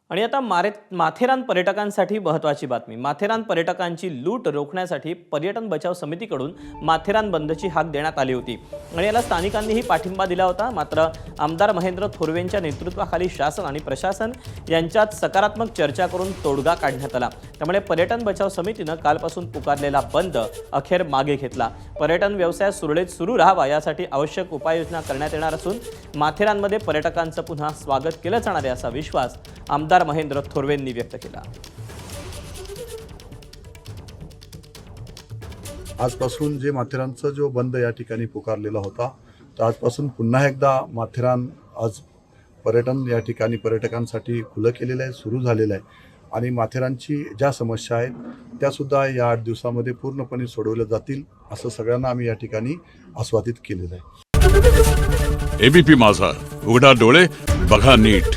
आणि आता माथेरान पर्यटकांसाठी महत्त्वाची बातमी। माथेरान पर्यटकांची लूट रोखण्यासाठी पर्यटन बचाव समितीकडून माथेरान बंदची हाक देण्यात आली होती आणि याला स्थानिकांनीही पाठिंबा दिला होता। मात्र आमदार महेंद्र थोरवेंच्या नेतृत्वाखाली शासन आणि प्रशासन यांच्यात सकारात्मक चर्चा करून तोडगा काढण्यात आला। त्यामुळे पर्यटन बचाव समितीने कालपासून पुकारलेला बंद अखेर मागे घेतला। पर्यटन व्यवसाय सुरळीत सुरू राहावा यासाठी आवश्यक उपाययोजना करण्यात येणार असून माथेरानमध्ये पर्यटकांचं पुन्हा स्वागत केलं जाणार आहे असा विश्वास आमदार महेंद्र थोरवेंनी व्यक्त केला। आजपासून जे माथेरानचा जो बंद या ठिकाणी पुकारलेला होता, तर आजपासून पुन्हा एकदा माथेरान आज पर्यटन या ठिकाणी पर्यटकांसाठी खुलं केलेलं आहे, सुरू झालेलं आहे आणि माथेरानची ज्या समस्या आहेत त्या सुद्धा या 8 दिवसामध्ये पूर्णपणे सोडवल्या जातील असं सगळ्यांना आम्ही या ठिकाणी आश्वासित केलेलं आहे। एबीपी माझा, उघडा डोळे बघा नीट।